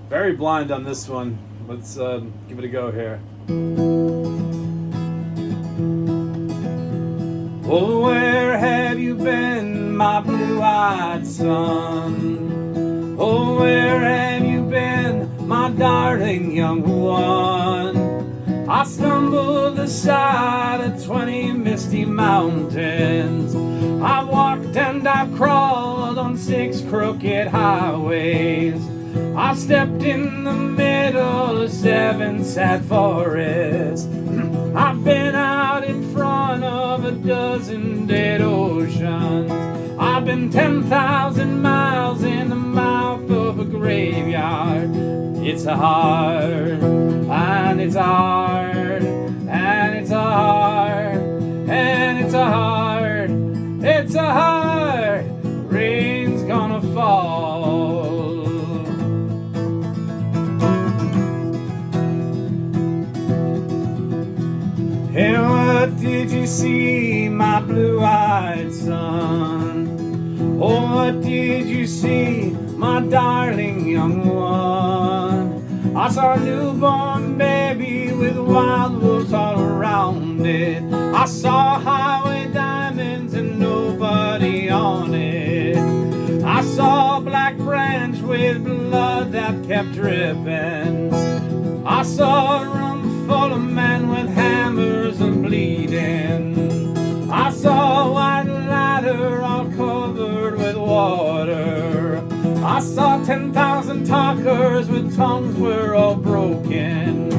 Very blind on this one. Let's give it a go here. Oh, where have you been, my blue-eyed son? Oh, where have you been, my darling young one? I stumbled aside of 20 misty mountains. I've walked and I've crawled on 6 crooked highways. I've stepped in the middle of 7 sad forests. I've been out in front of a dozen dead oceans. I've been 10,000 miles in the mouth of a graveyard. It's a hard, and it's a hard, and it's a hard, and it's a hard, it's a hard, rain's gonna fall. And what did you see, my blue-eyed son? Oh, what did you see, my darling young one? I saw a newborn baby with wild wolves all around it. I saw highway diamonds and nobody on it. I saw a black branch with blood that kept dripping. I saw a room full of men with hammers and bleeding. I saw a white ladder all covered with water. I saw 10,000 talkers with tongues were all broken.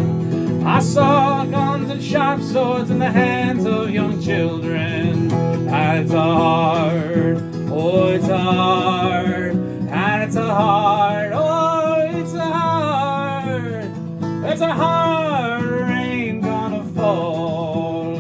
I saw guns and sharp swords in the hands of young children. And it's a hard, oh it's a hard, and it's a hard, oh it's a hard, it's a hard rain gonna fall.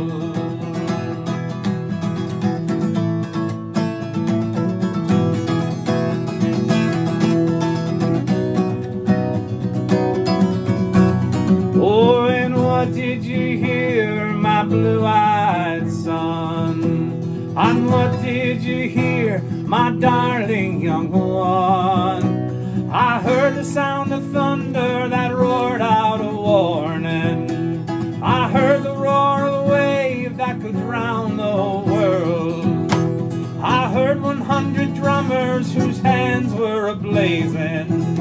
Oh, and what did you hear, my blue-eyed son? And what did you hear, my darling young one? I heard the sound of thunder that roared out a warning. I heard the roar of a wave that could drown the whole world. I heard 100 drummers whose hands were a-blazing.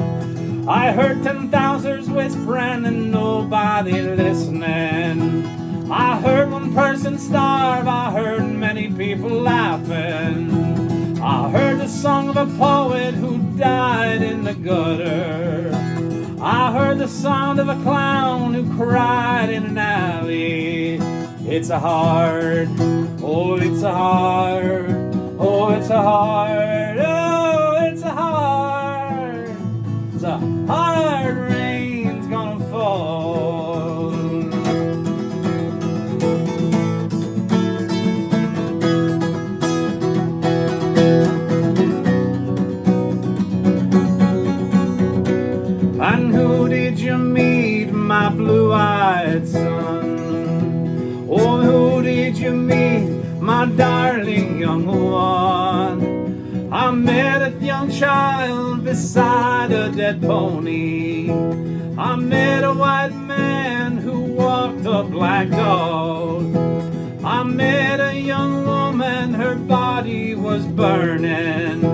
I heard 10,000 whispering and nobody listening. I heard one person starve, I heard many people laughing. I heard the song of a poet who died in the gutter. I heard the sound of a clown who cried in an alley. It's a hard, oh it's a hard, oh it's a hard, oh it's a hard, it's a hard rain's gonna fall. And who did you meet, my blue-eyed son? Oh, who did you meet, my darling young one? I met a young child beside a dead pony. I met a white man who walked a black dog. I met a young woman, her body was burning.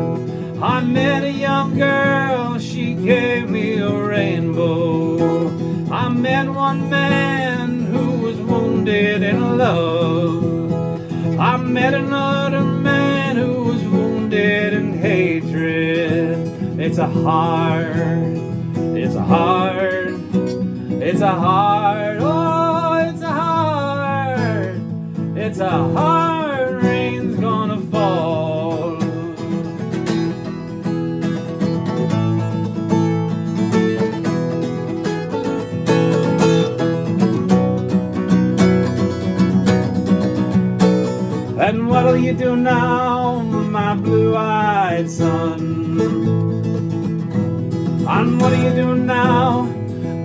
I met a young girl, she gave me a rainbow. I met one man who was wounded in love. I met another man who was wounded in hatred. It's a hard, it's a hard, it's a hard, oh it's a hard, it's a hard rain's gonna fall. And what'll you do now, my blue-eyed son? And what'll you do now,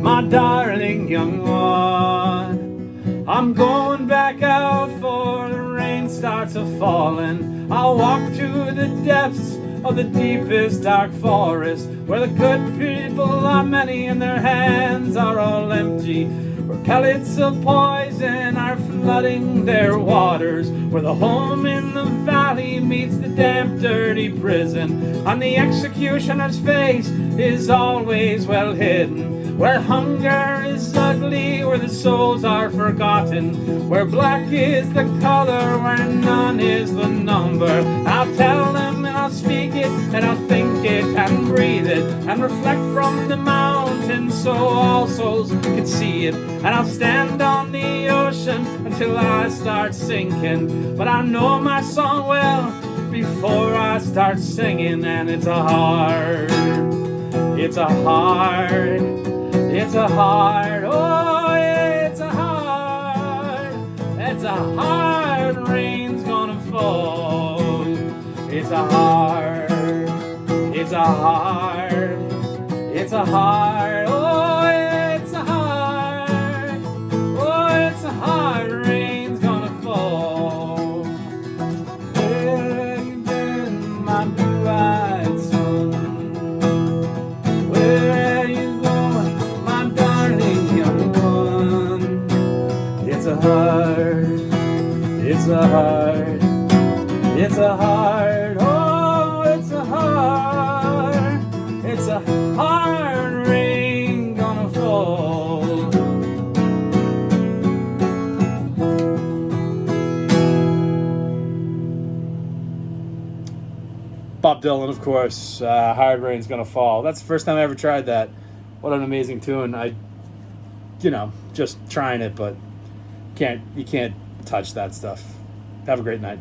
my darling young one? I'm going back out for the rain starts a-falling. I'll walk to the depths of the deepest dark forest, where the good people are many and their hands are all empty, where pellets of poison are flooding their waters, where the home in the valley meets the damp, dirty prison, and the executioner's face is always well hidden, where hunger is ugly, where the souls are forgotten, where black is the color, where none is the number. I'll tell them and I'll speak it and I'll think it and breathe it and reflect from the mountain so all souls can see it. And I'll stand on the ocean until I start sinking, but I know my song well before I start singing. And it's a hard, it's a hard, it's a hard, oh it's a hard, it's a hard rain's gonna fall. It's a hard, it's a hard, it's a hard, oh it's a hard, oh it's a hard rain's gonna fall. Where you been, my blue-eyed son? Where you going, my darling young one? It's a hard, it's a hard, it's a hard, oh it's a hard, it's a hard rain gonna fall. Bob Dylan, of course. Hard rain's gonna fall. That's the first time I ever tried that. What an amazing tune. Just trying it, but you can't touch that stuff. Have a great night.